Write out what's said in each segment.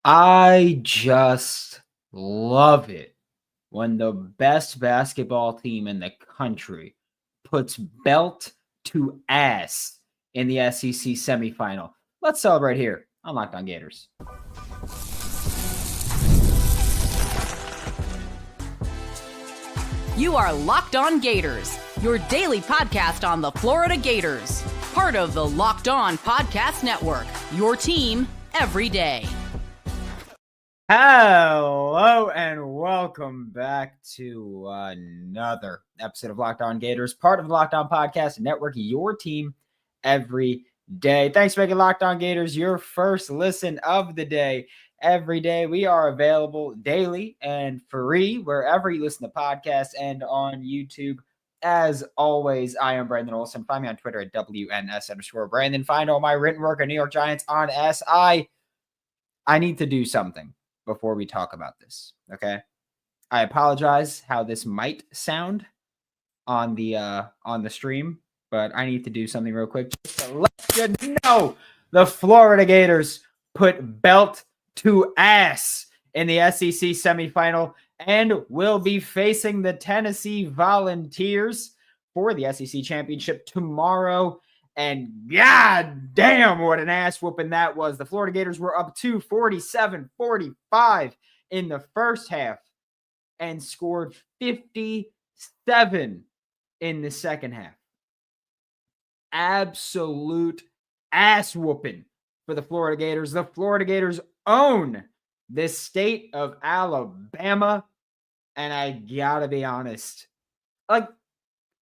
I just love it when the best basketball team in the country puts belt to ass in the SEC semifinal. Let's celebrate here on Locked On Gators. You are Locked On Gators, your daily podcast on the Florida Gators. Part of the Locked On Podcast Network, your team every day. Hello and welcome back to another episode of Locked On Gators, part of the Locked On Podcast Network, your team every day. Thanks for making Locked On Gators your first listen of the day. Every day we are available daily and free wherever you listen to podcasts and on YouTube. As always, I am Brandon Olsen. Find me on Twitter at WNS_Brandon. Find all my written work at New York Giants on SI. I need to do something before we talk about this, okay? I apologize how this might sound on the stream, but I need to do something real quick just to let you know the Florida Gators put belt to ass in the SEC semifinal and will be facing the Tennessee Volunteers for the SEC championship tomorrow. And god damn, what an ass whooping that was. The Florida Gators were up to 47-45 in the first half and scored 57 in the second half. Absolute ass whooping for the Florida Gators. The Florida Gators own the state of Alabama. And I gotta be honest, I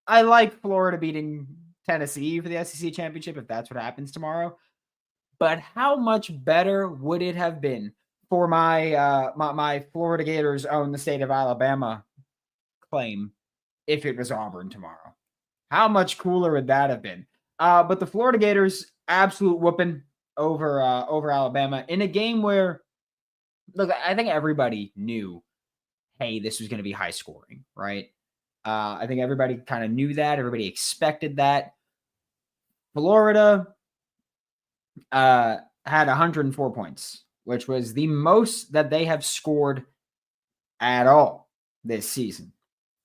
like Florida beating Tennessee for the SEC championship if that's what happens tomorrow. But how much better would it have been for my Florida Gators own the state of Alabama claim if it was Auburn tomorrow? How much cooler would that have been? But the Florida Gators absolute whooping over Alabama in a game where, look, I think everybody knew, hey, this was going to be high scoring, right? I think everybody kind of knew that. Everybody expected that. Florida had 104 points, which was the most that they have scored at all this season.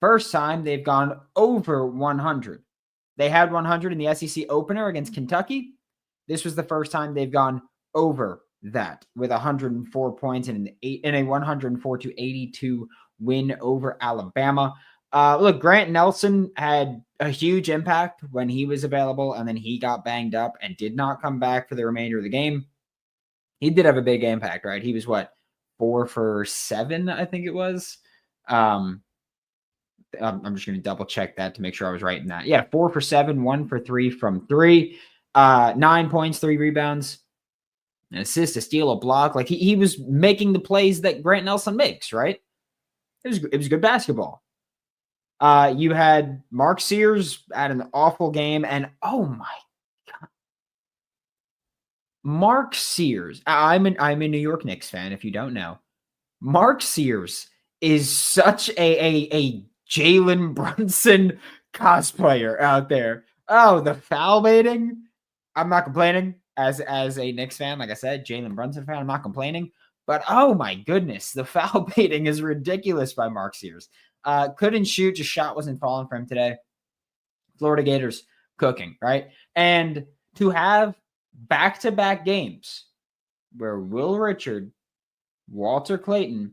First time they've gone over 100. They had 100 in the SEC opener against Kentucky. This was the first time they've gone over that with 104 points in a 104-82 win over Alabama. Look, Grant Nelson had a huge impact when he was available, and then he got banged up and did not come back for the remainder of the game. He did have a big impact, right? He was 4 for 7, I think it was. I'm just going to double check that to make sure I was right in that. Yeah, 4 for 7, 1 for 3 from 3, 9 points, 3 rebounds, an assist, a steal, a block. Like he was making the plays that Grant Nelson makes, right? It was good basketball. You had Mark Sears at an awful game, and oh my god, Mark Sears. I'm a New York Knicks fan. If you don't know, Mark Sears is such a Jalen Brunson cosplayer out there. Oh, the foul baiting. I'm not complaining as a Knicks fan. Like I said, Jalen Brunson fan. I'm not complaining. But oh my goodness, the foul baiting is ridiculous by Mark Sears. Couldn't shoot, just shot wasn't falling for him today. Florida Gators cooking, right? And to have back-to-back games where Will Richard, Walter Clayton,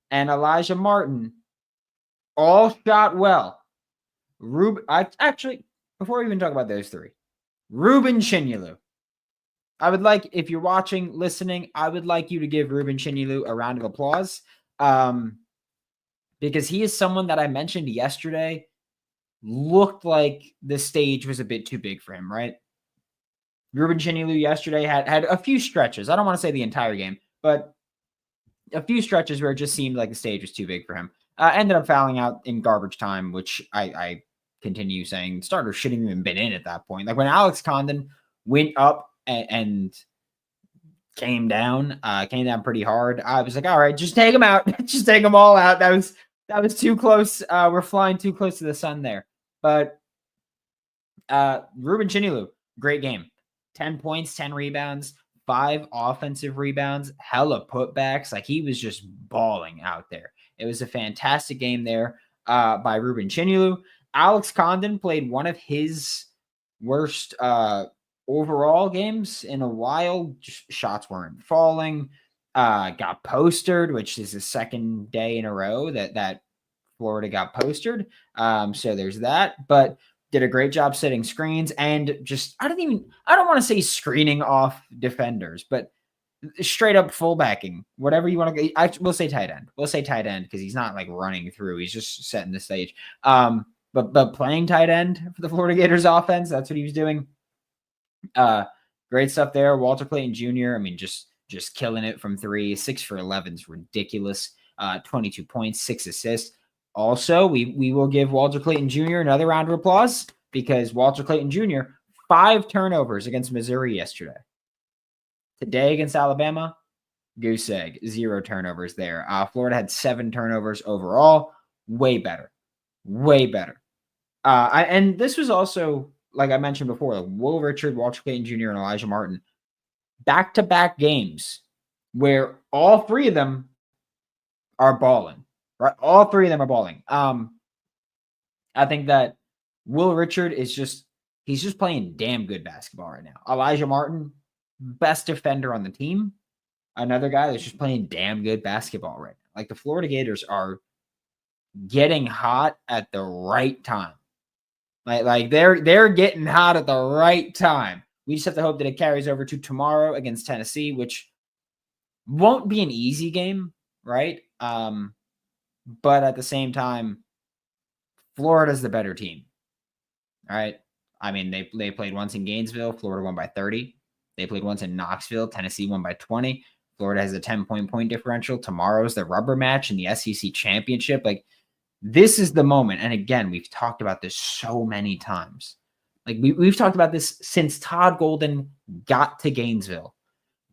and Elijah Martin all shot well. Actually, before we even talk about those three, Ruben Chinyelu. I would like, if you're watching, listening, I would like you to give Ruben Chinyelu a round of applause. Because he is someone that I mentioned yesterday looked like the stage was a bit too big for him, right? Ruben Chinyelu yesterday had a few stretches. I don't want to say the entire game, but a few stretches where it just seemed like the stage was too big for him. Ended up fouling out in garbage time, which I continue saying starters shouldn't even been in at that point. Like when Alex Condon went up and came down pretty hard, I was like, all right, just take them out. Just take them all out. That was too close. We're flying too close to the sun there. But Ruben Chinyelu, great game. 10 points, 10 rebounds, 5 offensive rebounds, hella putbacks. Like, he was just balling out there. It was a fantastic game there by Ruben Chinulu. Alex Condon played one of his worst overall games in a while. Just shots weren't falling. Got postered, which is the second day in a row that Florida got postered. So there's that. But did a great job setting screens and just I don't want to say screening off defenders, but straight up fullbacking, whatever you want to. We'll say tight end. We'll say tight end because he's not like running through. He's just setting the stage. But playing tight end for the Florida Gators offense, that's what he was doing. Great stuff there. Walter Clayton Jr. I mean, just killing it from 3. 6 for 11 is ridiculous. 22 points, 6 assists. Also, we will give Walter Clayton Jr. another round of applause because Walter Clayton Jr. 5 turnovers against Missouri yesterday. Today against Alabama, goose egg, 0 turnovers there. Florida had 7 turnovers overall. Way better. Way better. And this was also, like I mentioned before, like Will Richard, Walter Clayton Jr., and Elijah Martin, back-to-back games where all 3 of them are balling. Right? All 3 of them are balling. I think that Will Richard he's just playing damn good basketball right now. Elijah Martin, best defender on the team. Another guy that's just playing damn good basketball right now. Like, the Florida Gators are getting hot at the right time. Like they're getting hot at the right time. We just have to hope that it carries over to tomorrow against Tennessee, which won't be an easy game, right? But at the same time, Florida's the better team. All right. I mean, they played once in Gainesville. Florida won by 30. They played once in Knoxville. Tennessee won by 20. Florida has a 10-point differential. Tomorrow's the rubber match in the SEC championship. Like, this is the moment. And again, we've talked about this so many times. Like, we've talked about this since Todd Golden got to Gainesville.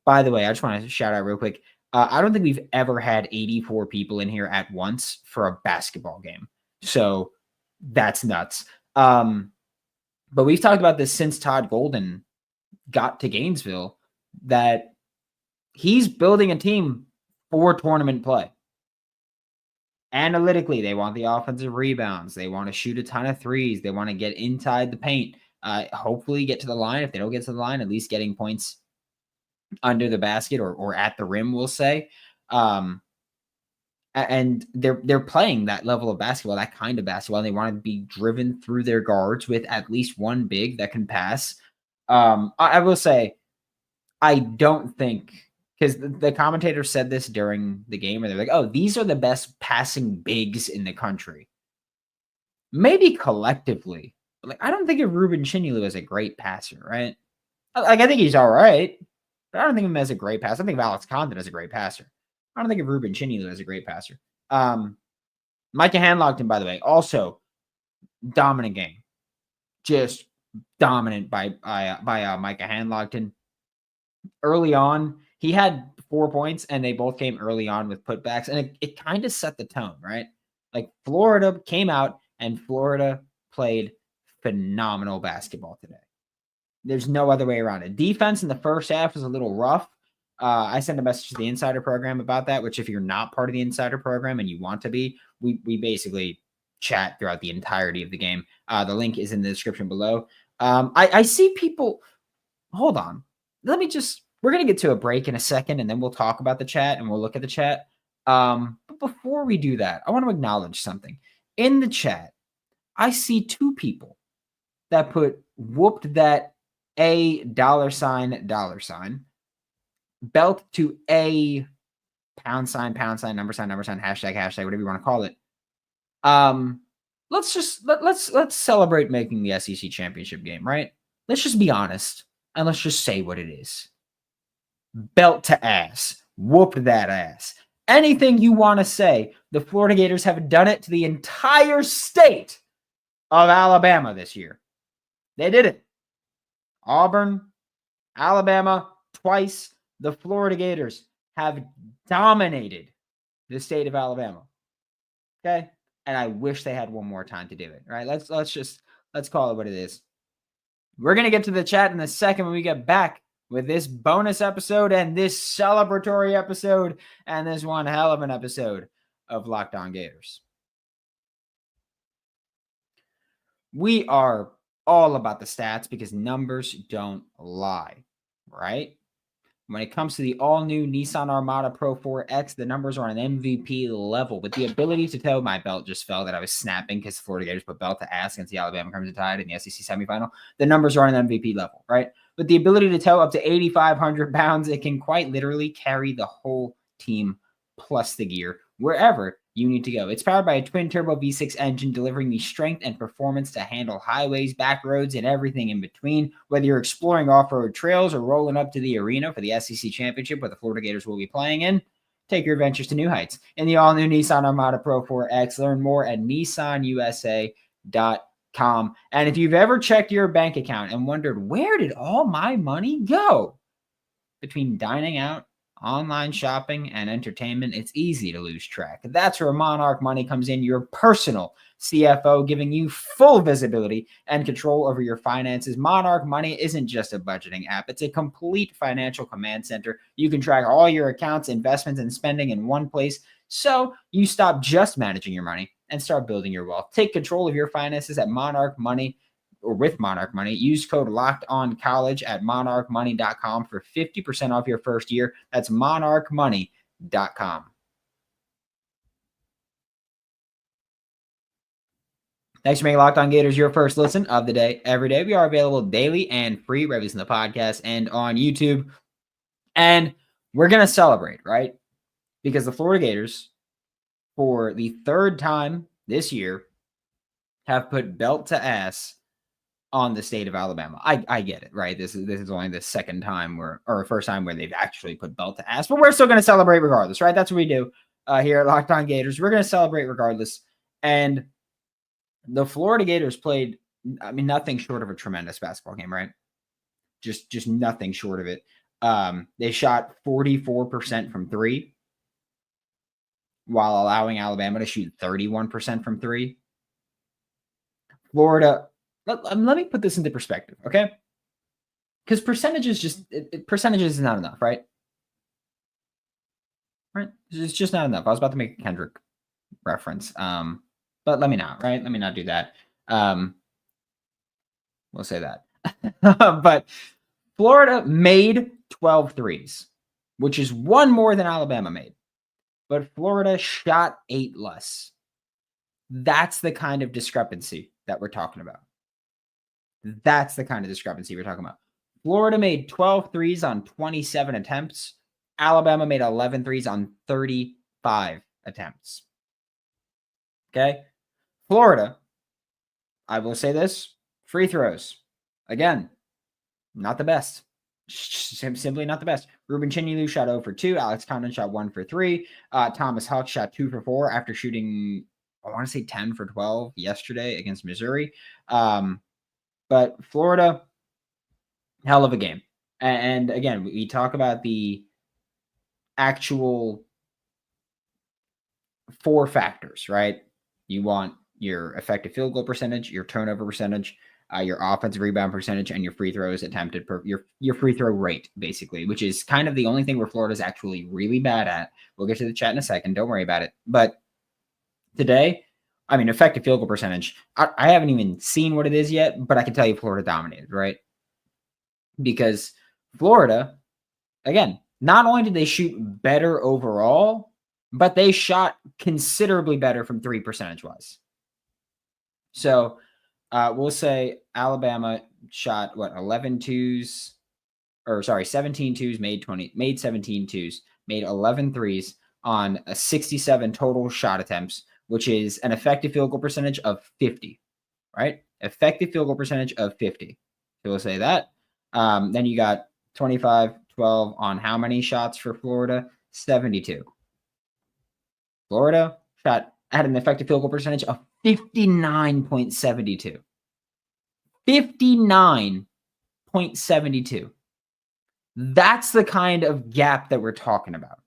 By the way, I just want to shout out real quick. I don't think we've ever had 84 people in here at once for a basketball game. So that's nuts. But we've talked about this since Todd Golden got to Gainesville, that he's building a team for tournament play. Analytically, they want the offensive rebounds. They want to shoot a ton of threes. They want to get inside the paint. Hopefully get to the line. If they don't get to the line, at least getting points under the basket or at the rim, we'll say. And they're playing that level of basketball, that kind of basketball. And they want to be driven through their guards with at least one big that can pass. I will say, I don't think, because the commentator said this during the game, where they're like, oh, these are the best passing bigs in the country. Maybe collectively. But like, I don't think of Ruben Chinulu as a great passer, right? Like, I think he's all right, but I don't think of him as a great passer. I think of Alex Condon as a great passer. I don't think of Ruben Chinulu as a great passer. Micah Handlogton, by the way, also dominant game. Just dominant by Micah Handlogton. Early on, he had 4 points, and they both came early on with putbacks, and it kind of set the tone, right? Like, Florida came out, and Florida played phenomenal basketball today. There's no other way around it. Defense in the first half was a little rough. I sent a message to the Insider program about that, which if you're not part of the Insider program and you want to be, we basically chat throughout the entirety of the game. The link is in the description below. I see people. Hold on. We're going to get to a break in a second, and then we'll talk about the chat and we'll look at the chat. But before we do that, I want to acknowledge something. In the chat, I see 2 people that put whooped that $, belt to a £, number sign, hashtag, whatever you want to call it. Let's celebrate making the SEC championship game, right? Let's just be honest and let's just say what it is. Belt to ass, whooped that ass. Anything you want to say, the Florida Gators have done it to the entire state of Alabama this year. They did it. Auburn, Alabama, twice. The Florida Gators have dominated the state of Alabama. Okay? And I wish they had one more time to do it. Right? Let's call it what it is. We're going to get to the chat in a second when we get back with this bonus episode and this celebratory episode and this one hell of an episode of Locked On Gators. We are all about the stats because numbers don't lie, right? When it comes to the all-new Nissan Armada Pro 4X, the numbers are on an MVP level. With the ability to tow, my belt just fell that I was snapping because the Florida Gators put belt to ass against the Alabama Crimson Tide in the SEC Semifinal. The numbers are on an MVP level, right? With the ability to tow up to 8,500 pounds, it can quite literally carry the whole team plus the gear wherever you need to go. It's powered by a twin-turbo V6 engine, delivering the strength and performance to handle highways, back roads, and everything in between. Whether you're exploring off-road trails or rolling up to the arena for the SEC Championship, where the Florida Gators will be playing in, take your adventures to new heights in the all-new Nissan Armada Pro 4X. Learn more at nissanusa.com. And if you've ever checked your bank account and wondered, where did all my money go? Between dining out, online shopping, and entertainment, it's easy to lose track. That's where Monarch Money comes in, your personal CFO, giving you full visibility and control over your finances. Monarch Money isn't just a budgeting app. It's a complete financial command center. You can track all your accounts, investments, and spending in one place, so you stop just managing your money and start building your wealth. Take control of your finances at Monarch Money, or with Monarch Money. Use code LOCKEDONCollege at monarchmoney.com for 50% off your first year. That's monarchmoney.com. Thanks for making Locked On Gators your first listen of the day every day. We are available daily and free, wherever you listen to the podcast and on YouTube. And we're going to celebrate, right? Because the Florida Gators, for the third time this year, have put belt to ass on the state of Alabama. I get it, right? This is only the second time first time where they've actually put belt to ass, but we're still going to celebrate regardless, right? That's what we do here at Locked On Gators. We're going to celebrate regardless. And the Florida Gators played, nothing short of a tremendous basketball game, right? Just nothing short of it. They shot 44% from three while allowing Alabama to shoot 31% from three. Florida, let me put this into perspective, okay? Because percentages is not enough, right? Right? It's just not enough. I was about to make a Kendrick reference, but let me not, right? Let me not do that. We'll say that. But Florida made 12 threes, which is one more than Alabama made. But Florida shot 8 less. That's the kind of discrepancy that we're talking about. That's the kind of discrepancy we're talking about. Florida made 12 threes on 27 attempts. Alabama made 11 threes on 35 attempts. Okay? Florida, I will say this, free throws. Again, not the best. Simply not the best. Ruben Chinyelu shot 0 for 2. Alex Condon shot 1 for 3. Thomas Huck shot 2 for 4 after shooting, I want to say 10 for 12 yesterday against Missouri. But Florida, hell of a game. And again, we talk about the actual 4 factors, right? You want your effective field goal percentage, your turnover percentage, your offensive rebound percentage, and your free throws attempted per your free throw rate, basically, which is kind of the only thing where Florida's actually really bad at. We'll get to the chat in a second. Don't worry about it. But today, effective field goal percentage, I haven't even seen what it is yet, but I can tell you Florida dominated, right? Because Florida, again, not only did they shoot better overall, but they shot considerably better from 3 percentage-wise. So we'll say Alabama shot 17 twos, made 17 twos, made 11 threes on a 67 total shot attempts, which is an effective field goal percentage of 50, right? Effective field goal percentage of 50. So we'll say that. Then you got 25, 12 on how many shots for Florida? 72. Florida had an effective field goal percentage of 59.72. 59.72. That's the kind of gap that we're talking about.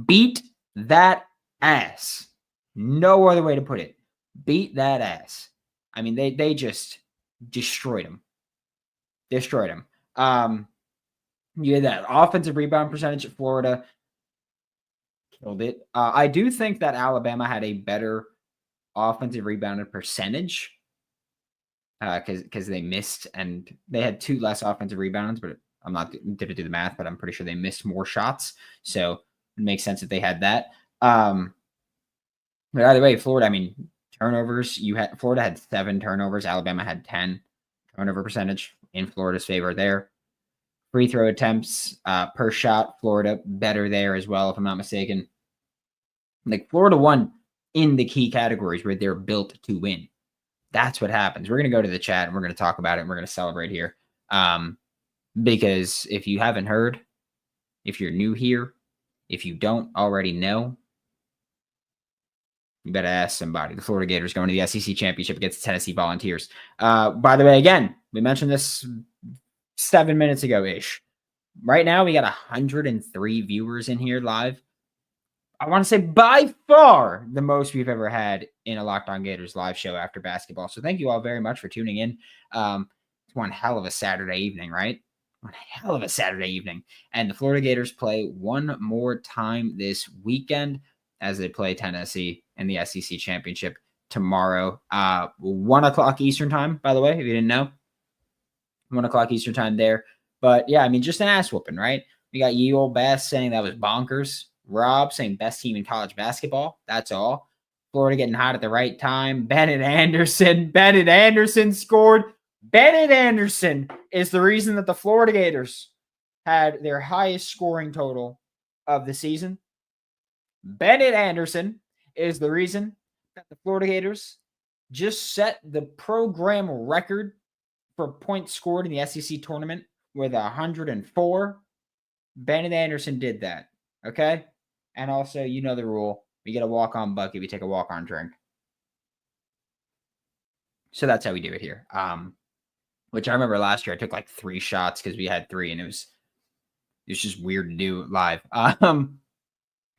Beat that ass. No other way to put it. Beat that ass. They just destroyed them. You had that offensive rebound percentage at Florida. Killed it. I do think that Alabama had a better offensive rebounded percentage because they missed, and they had 2 less offensive rebounds, but I'm not didn't do the math, but I'm pretty sure they missed more shots. So it makes sense that they had that. But either way, Florida, I mean, turnovers, Florida had 7 turnovers, Alabama had 10. Turnover percentage in Florida's favor there. Free throw attempts per shot, Florida better there as well, if I'm not mistaken. Like, Florida won in the key categories where they're built to win. That's what happens. We're going to go to the chat and we're going to talk about it and we're going to celebrate here. Because if you haven't heard, if you're new here, if you don't already know, you better ask somebody. The Florida Gators going to the SEC Championship against the Tennessee Volunteers. By the way, again, we mentioned this 7 minutes ago-ish. Right now, we got 103 viewers in here live. I want to say by far the most we've ever had in a Locked On Gators live show after basketball. So thank you all very much for tuning in. It's one hell of a Saturday evening, right? One hell of a Saturday evening. And the Florida Gators play one more time this weekend as they play Tennessee in the SEC Championship tomorrow. 1 o'clock Eastern time, by the way, if you didn't know. 1 o'clock Eastern time there. But yeah, I mean, just an ass whooping, right? We got Ye Old Bass saying that was bonkers. Rob saying best team in college basketball. That's all. Florida getting hot at the right time. Bennett Anderson scored. Bennett Anderson is the reason that the Florida Gators had their highest scoring total of the season. Bennett Anderson is the reason that the Florida Gators just set the program record for points scored in the SEC tournament with 104. Bennett Anderson did that. Okay? And also, you know the rule. We get a walk-on bucket. We take a walk-on drink. So that's how we do it here. Which I remember last year I took like 3 shots because we had 3 and it was just weird to do live.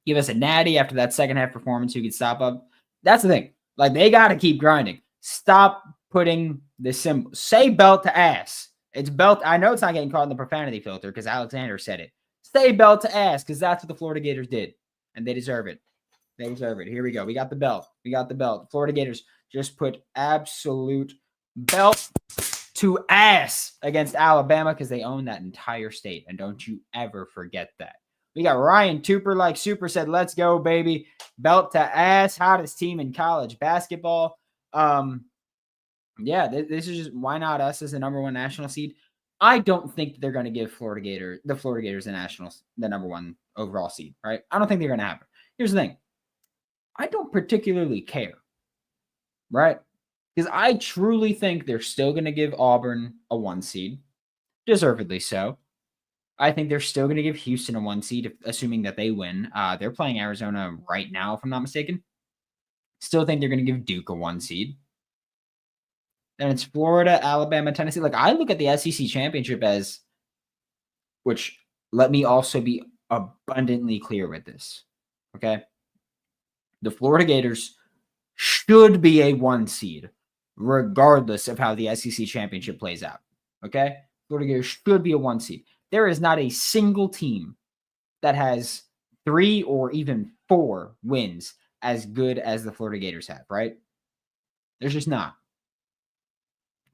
Give us a natty after that second half performance. Who could stop up? That's the thing. Like, they got to keep grinding. Stop putting the symbol. Say belt to ass. It's belt. I know it's not getting caught in the profanity filter because Alexander said it. Say belt to ass because that's what the Florida Gators did. And they deserve it. They deserve it. Here we go. We got the belt. We got the belt. Florida Gators just put absolute belt to ass against Alabama because they own that entire state. And don't you ever forget that. We got Ryan Tooper, like Super said, let's go, baby. Belt to ass. Hottest team in college basketball. Yeah, this is just, why not us as the number 1 national seed? I don't think they're going to give the Florida Gators the number 1 overall seed, right? I don't think they're going to happen. Here's the thing. I don't particularly care, right? Because I truly think they're still going to give Auburn a 1 seed, deservedly so. I think they're still going to give Houston a 1 seed, assuming that they win. They're playing Arizona right now, if I'm not mistaken. Still think they're going to give Duke a 1 seed. Then it's Florida, Alabama, Tennessee. Like, I look at the SEC Championship as, which let me also be abundantly clear with this, okay? The Florida Gators should be a 1 seed, regardless of how the SEC Championship plays out, okay? Florida Gators should be a 1 seed. There is not a single team that has 3 or even 4 wins as good as the Florida Gators have, right? There's just not.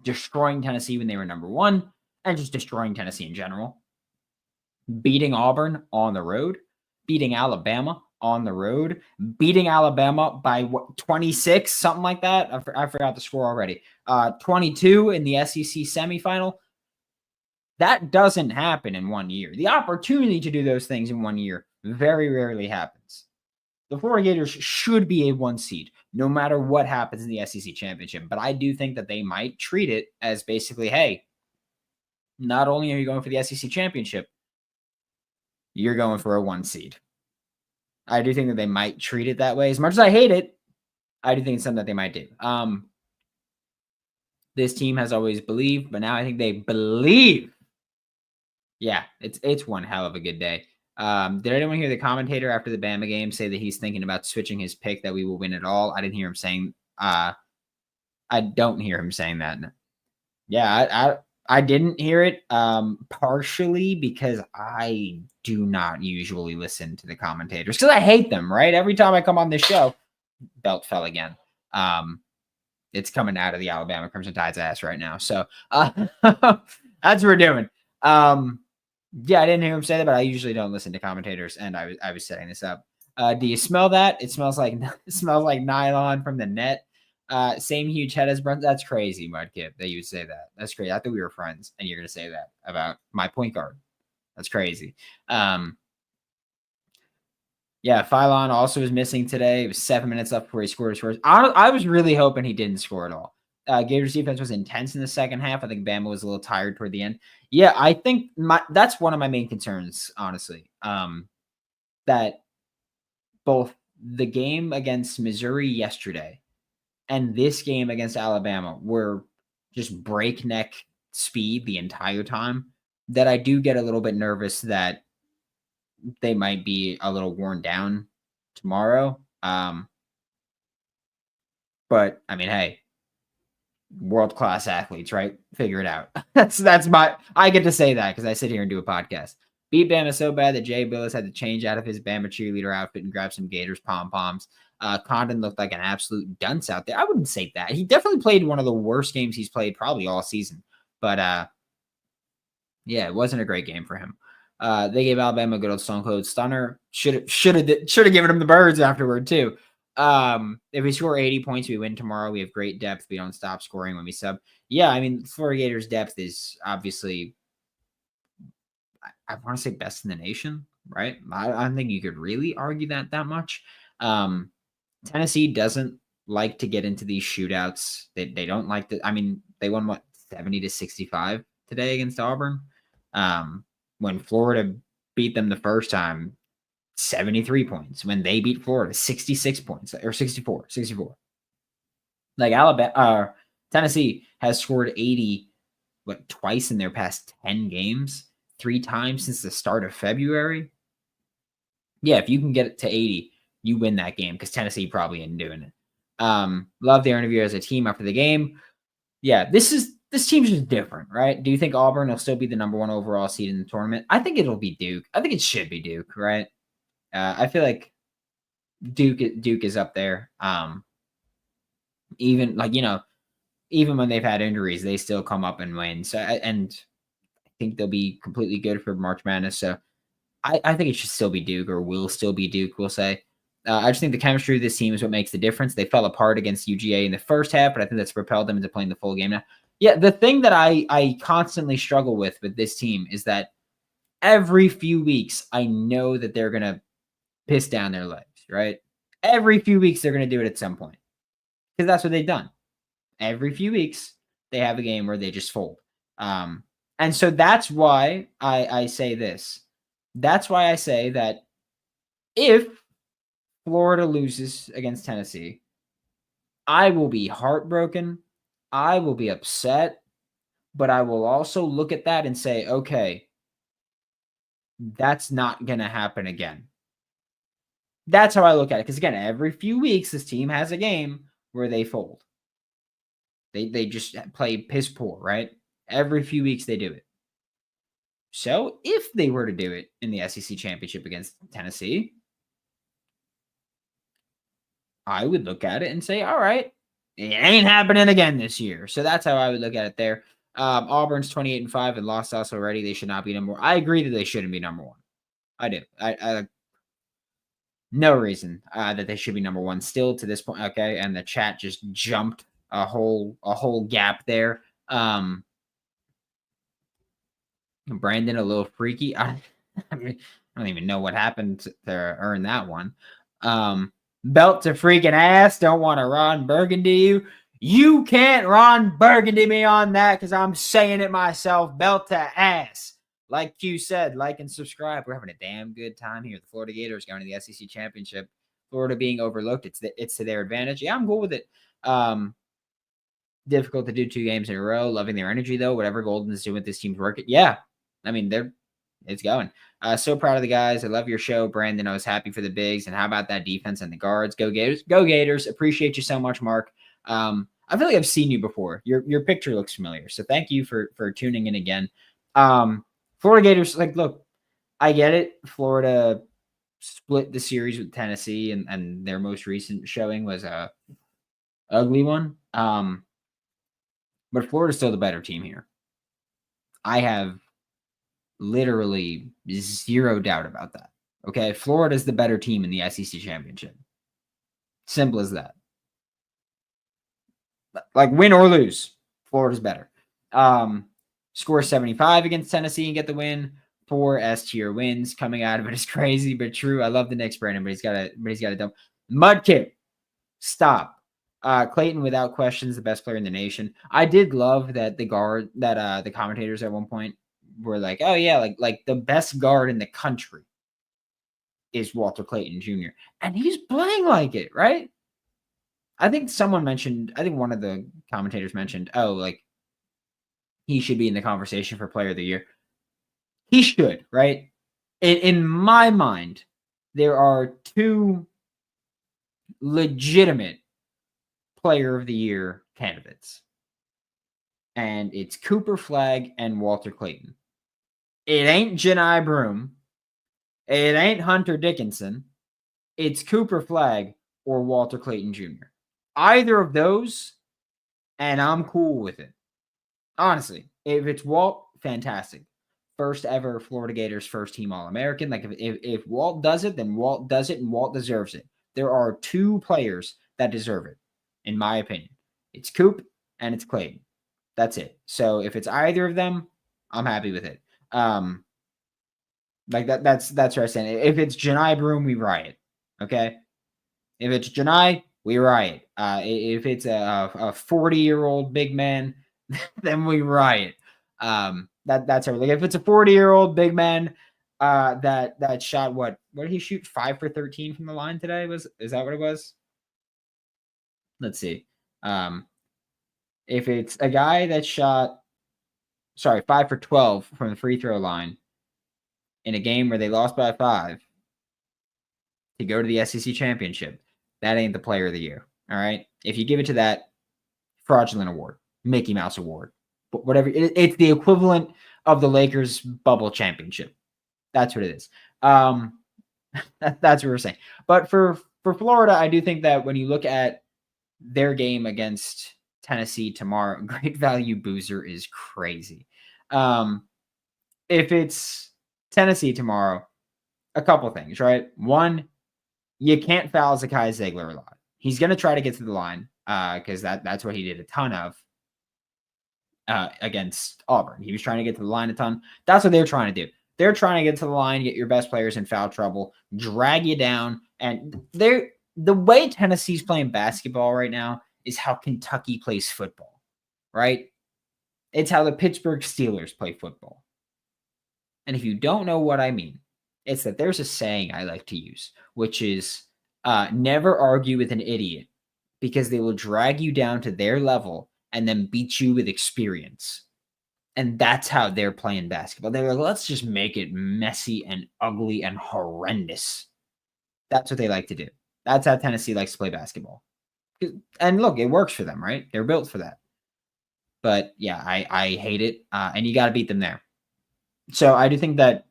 Destroying Tennessee when they were number 1, and just destroying Tennessee in general. Beating Auburn on the road. Beating Alabama on the road. Beating Alabama by 26, something like that. I forgot the score already. 22 in the SEC semifinal. That doesn't happen in 1 year. The opportunity to do those things in 1 year very rarely happens. The Florida Gators should be a 1 seed, no matter what happens in the SEC Championship. But I do think that they might treat it as basically, hey, not only are you going for the SEC Championship, you're going for a 1 seed. I do think that they might treat it that way. As much as I hate it, I do think it's something that they might do. This team has always believed, but now I think they believe. Yeah, it's one hell of a good day. Did anyone hear the commentator after the Bama game say that he's thinking about switching his pick that we will win it all? I didn't hear him saying. I don't hear him saying that. Yeah, I didn't hear it, partially because I do not usually listen to the commentators because I hate them, right? Every time I come on this show, belt fell again. It's coming out of the Alabama Crimson Tide's ass right now. So that's what we're doing. Yeah, I didn't hear him say that, but I usually don't listen to commentators, and I was setting this up. Do you smell that? It smells like nylon from the net. Same huge head as Brent. That's crazy, Mudkip, that you would say that. That's crazy. I thought we were friends, and you're gonna say that about my point guard. That's crazy. Yeah, Phylon also was missing today. It was 7 minutes left before he scored his first. I was really hoping he didn't score at all. Gators defense was intense in the second half. I think Bama was a little tired toward the end. Yeah, I think that's one of my main concerns, honestly. That both the game against Missouri yesterday and this game against Alabama were just breakneck speed the entire time, that I do get a little bit nervous that they might be a little worn down tomorrow. But I mean, hey, world-class athletes, right? Figure it out. I get to say that because I sit here and do a podcast. Beat Bama so bad that Jay Billis had to change out of his Bama cheerleader outfit and grab some Gators pom-poms. Condon looked like an absolute dunce out there. I wouldn't say that. He definitely played one of the worst games he's played probably all season. But yeah, it wasn't a great game for him. They gave Alabama a good old Stone Cold Stunner. Should have given him the birds afterward too. If we score 80 points, we win tomorrow. We have great depth. We don't stop scoring when we sub. Yeah, I mean, Florida Gators depth is obviously, I want to say, best in the nation, right? I don't think you could really argue that much. Tennessee doesn't like to get into these shootouts. They don't like to. I mean, they won 70-65 today against Auburn. When Florida beat them the first time, 73 points. When they beat Florida, 66 points or 64. Like Tennessee has scored 80, twice in their past 10 games, 3 times since the start of February. Yeah, if you can get it to 80, you win that game because Tennessee probably isn't doing it. Love their interview as a team after the game. Yeah, this team's just different, right? Do you think Auburn will still be the number 1 overall seed in the tournament? I think it'll be Duke. I think it should be Duke, right? I feel like Duke is up there. Even when they've had injuries, they still come up and win. So, and I think they'll be completely good for March Madness. So I think it should still be Duke, or will still be Duke, we'll say. I just think the chemistry of this team is what makes the difference. They fell apart against UGA in the first half, but I think that's propelled them into playing the full game now. Yeah, the thing that I constantly struggle with this team is that every few weeks, I know that they're going to piss down their legs, right? Every few weeks, they're going to do it at some point because that's what they've done. Every few weeks, they have a game where they just fold. And so that's why I say this. That's why I say that if Florida loses against Tennessee, I will be heartbroken. I will be upset, but I will also look at that and say, okay, that's not going to happen again. That's how I look at it. Because again, every few weeks, this team has a game where they fold. They just play piss poor, right? Every few weeks they do it. So if they were to do it in the SEC Championship against Tennessee, I would look at it and say, all right, it ain't happening again this year. So that's how I would look at it there. Auburn's 28-5 and lost us already. They should not be number 1. I agree that they shouldn't be number 1. I do. I no reason that they should be number 1 still to this point. Okay, and the chat just jumped a whole gap there. Brandon a little freaky. I don't even know what happened to earn that one. Belt to freaking ass. Don't want to Ron Burgundy you. You can't Ron Burgundy me on that because I'm saying it myself. Belt to ass. Like Q said, like and subscribe. We're having a damn good time here. The Florida Gators going to the SEC Championship. Florida being overlooked. It's to their advantage. Yeah, I'm cool with it. Difficult to do 2 games in a row. Loving their energy, though. Whatever Golden is doing with this team's work. Yeah. I mean, it's going. So proud of the guys. I love your show, Brandon. I was happy for the bigs. And how about that defense and the guards? Go Gators. Go Gators. Appreciate you so much, Mark. I feel like I've seen you before. Your picture looks familiar. So thank you for tuning in again. Florida Gators, like, look, I get it. Florida split the series with Tennessee, and their most recent showing was a ugly one. But Florida's still the better team here. I have literally zero doubt about that. Okay, Florida's the better team in the SEC championship. Simple as that. Like, win or lose, Florida's better. Score 75 against Tennessee and get the win. 4 S-tier wins coming out of it is crazy, but true. I love the Knicks, Brandon, but he's got a dump. Mudkip, stop. Clayton, without questions, the best player in the nation. I did love that the commentators at one point were like, oh yeah, like the best guard in the country is Walter Clayton Jr. And he's playing like it, right? I think one of the commentators mentioned, oh, like, he should be in the conversation for player of the year. He should, right? In my mind, there are 2 legitimate player of the year candidates. And it's Cooper Flagg and Walter Clayton. It ain't Janai Broom. It ain't Hunter Dickinson. It's Cooper Flagg or Walter Clayton Jr. Either of those, and I'm cool with it. Honestly, if it's Walt, fantastic. First ever Florida Gators first team All-American. Like, if Walt does it, then Walt does it, and Walt deserves it. There are 2 players that deserve it, in my opinion. It's Coop and it's Clayton. That's it. So if it's either of them, I'm happy with it. Like that's what I'm saying. If it's Janai Broom, we riot. Okay. If it's Janai, we riot. If it's a 40-year-old big man, then we riot. That's everything. If it's a 40-year-old big man, that shot what did he shoot? 5 for 13 from the line today? Is that what it was? Let's see. If it's a guy that shot, 5 for 12 from the free throw line in a game where they lost by 5 to go to the SEC championship, that ain't the player of the year. All right. If you give it to that, fraudulent award, Mickey Mouse award, but whatever, it's the equivalent of the Lakers bubble championship. That's what it is. That's what we're saying. But for Florida, I do think that when you look at their game against Tennessee tomorrow, Great Value Boozer is crazy. If it's Tennessee tomorrow, a couple things, right? One, you can't foul Zakai Ziegler a lot. He's going to try to get to the line because that's what he did a ton of against Auburn. He was trying to get to the line a ton. That's what they're trying to do. They're trying to get to the line, get your best players in foul trouble, drag you down. And the way Tennessee's playing basketball right now is how Kentucky plays football, right? It's how the Pittsburgh Steelers play football. And if you don't know what I mean, it's that there's a saying I like to use, which is never argue with an idiot because they will drag you down to their level and then beat you with experience. And that's how they're playing basketball. They're like, let's just make it messy and ugly and horrendous. That's what they like to do. That's how Tennessee likes to play basketball. And look, it works for them, right? They're built for that. But yeah, I hate it. And you got to beat them there. So I do think that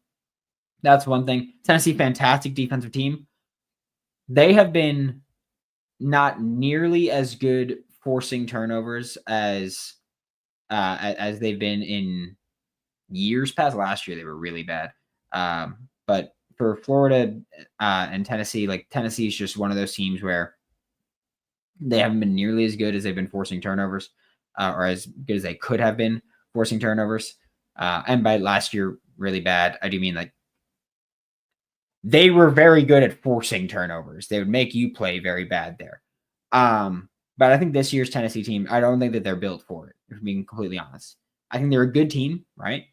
that's one thing. Tennessee, fantastic defensive team. They have been not nearly as good forcing turnovers as they've been in years past. Last year, they were really bad. But for Florida and Tennessee, like Tennessee is just one of those teams where they haven't been nearly as good as they've been forcing turnovers or as good as they could have been forcing turnovers. And by last year, really bad, I do mean like they were very good at forcing turnovers. They would make you play very bad there. But I think this year's Tennessee team, I don't think that they're built for it, if I'm being completely honest. I think they're a good team, right?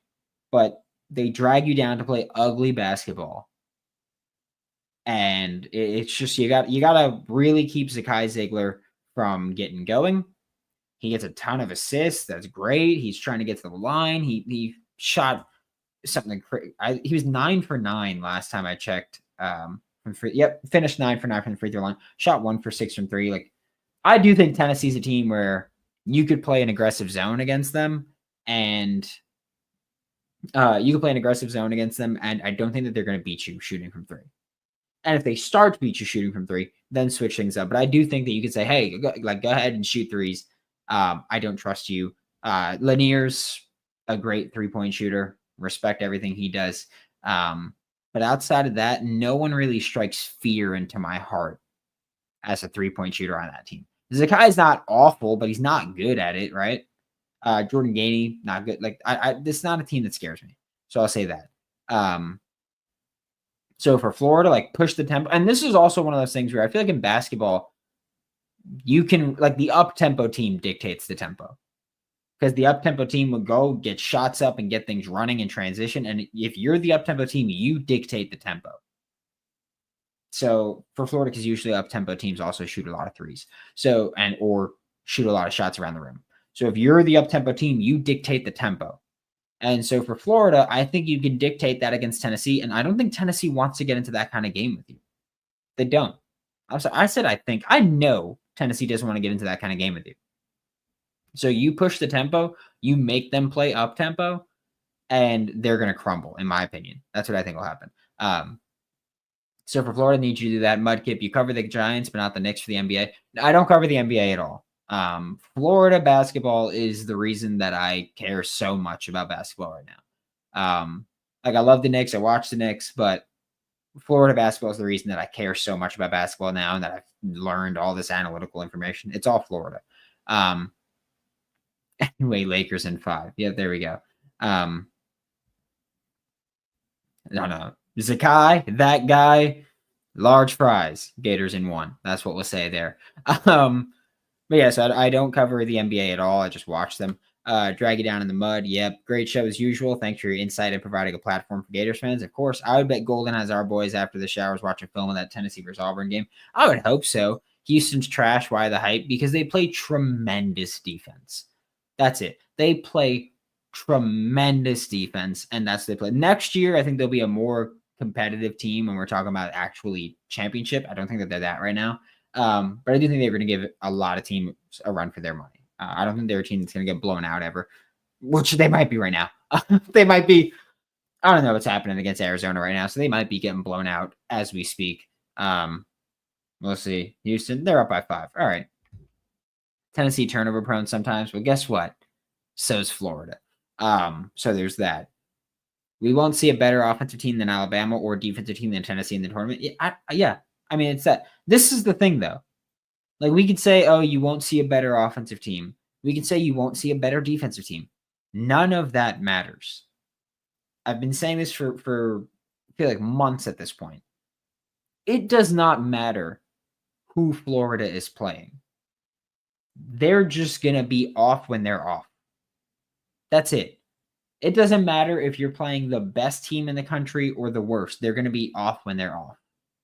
But they drag you down to play ugly basketball. And it's just you got to really keep Zakai Ziegler from getting going. He gets a ton of assists. That's great. He's trying to get to the line. He shot something crazy. He was 9 for 9 last time I checked. Finished 9 for 9 from the free throw line. Shot 1 for 6 from 3. Like, I do think Tennessee's a team where you could play an aggressive zone against them, and I don't think that they're going to beat you shooting from three. And if they start to beat you shooting from three, then switch things up. But I do think that you could say, hey, go ahead and shoot threes. I don't trust you. Lanier's a great three-point shooter. Respect everything he does. But outside of that, no one really strikes fear into my heart as a three-point shooter on that team. Zakai's not awful, but he's not good at it, right? Jordan Gainey, not good. Like, this is not a team that scares me. So I'll say that. So for Florida, like, push the tempo. And this is also one of those things where I feel like in basketball, you can, like, the up-tempo team dictates the tempo. Because the up-tempo team will go get shots up and get things running in transition. And if you're the up-tempo team, you dictate the tempo. So for Florida, because usually up-tempo teams also shoot a lot of threes. So, or shoot a lot of shots around the rim. So if you're the up-tempo team, you dictate the tempo. And so for Florida, I think you can dictate that against Tennessee. And I don't think Tennessee wants to get into that kind of game with you. They don't. I'm sorry. I said I think. I know Tennessee doesn't want to get into that kind of game with you. So you push the tempo, you make them play up-tempo, and they're going to crumble, in my opinion. That's what I think will happen. So for Florida, I need you to do that. Mudkip, you cover the Giants, but not the Knicks for the NBA. I don't cover the NBA at all. Florida basketball is the reason that I care so much about basketball right now. Like, I love the Knicks. I watch the Knicks, but Florida basketball is the reason that I care so much about basketball now and that I've learned all this analytical information. It's all Florida. Anyway, Lakers in 5. Yeah, there we go. No. Zakai, that guy, large fries, Gators in 1. That's what we'll say there. But yeah, so I don't cover the NBA at all. I just watch them. Drag you down in the mud. Yep. Great show as usual. Thanks for your insight and providing a platform for Gators fans. Of course, I would bet Golden has our boys after the showers watching film of that Tennessee versus Auburn game. I would hope so. Houston's trash. Why the hype? Because they play tremendous defense. That's it. They play tremendous defense, and that's what they play. Next year, I think they'll be a more competitive team when we're talking about actually championship. I don't think that they're that right now. But I do think they're going to give a lot of teams a run for their money. I don't think they're a team that's going to get blown out ever, which they might be right now. They might be. I don't know what's happening against Arizona right now, so they might be getting blown out as we speak. We'll see. Houston, they're up by 5. All right. Tennessee turnover prone sometimes. Well, guess what? So's Florida. So there's that. We won't see a better offensive team than Alabama or defensive team than Tennessee in the tournament. Yeah. I mean, it's that. This is the thing, though. Like, we could say, oh, you won't see a better offensive team. We could say you won't see a better defensive team. None of that matters. I've been saying this for I feel like months at this point. It does not matter who Florida is playing. They're just going to be off when they're off. That's it. It doesn't matter if you're playing the best team in the country or the worst. They're going to be off when they're off,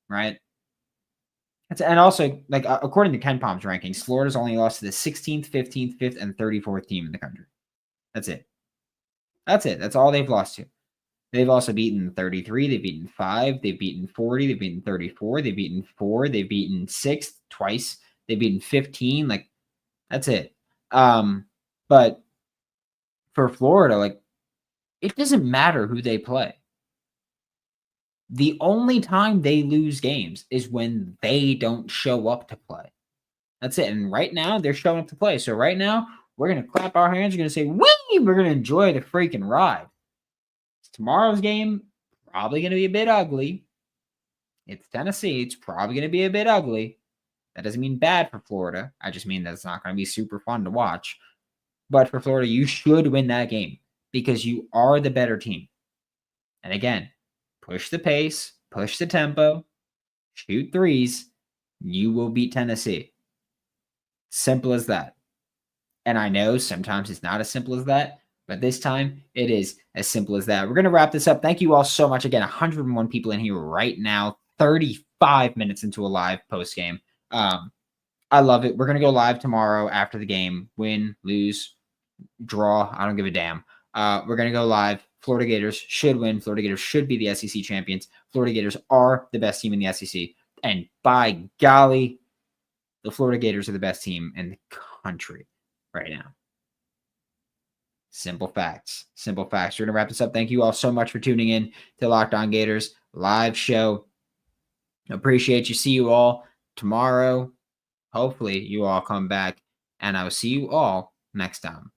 right? And also, like, according to Ken Palm's rankings, Florida's only lost to the 16th, 15th, 5th, and 34th team in the country. That's it. That's all they've lost to. They've also beaten 33. They've beaten 5. They've beaten 40. They've beaten 34. They've beaten 4. They've beaten 6 twice. They've beaten 15. Like, that's it. But for Florida, like, it doesn't matter who they play. The only time they lose games is when they don't show up to play. That's it. And right now, they're showing up to play. So right now, we're going to clap our hands. We're going to say, whee! We're going to enjoy the freaking ride. Tomorrow's game, probably going to be a bit ugly. It's Tennessee. It's probably going to be a bit ugly. That doesn't mean bad for Florida. I just mean that it's not going to be super fun to watch. But for Florida, you should win that game because you are the better team. And again, push the pace, push the tempo, shoot threes. You will beat Tennessee. Simple as that. And I know sometimes it's not as simple as that, but this time it is as simple as that. We're going to wrap this up. Thank you all so much. Again, 101 people in here right now, 35 minutes into a live post game. I love it. We're going to go live tomorrow after the game. Win, lose, draw. I don't give a damn. We're going to go live. Florida Gators should win. Florida Gators should be the SEC champions. Florida Gators are the best team in the SEC. And by golly, the Florida Gators are the best team in the country. right now. Simple facts. Simple facts. We're going to wrap this up. Thank you all so much for tuning in to Locked On Gators live show. Appreciate you. See you all tomorrow. Hopefully you all come back, and I will see you all next time.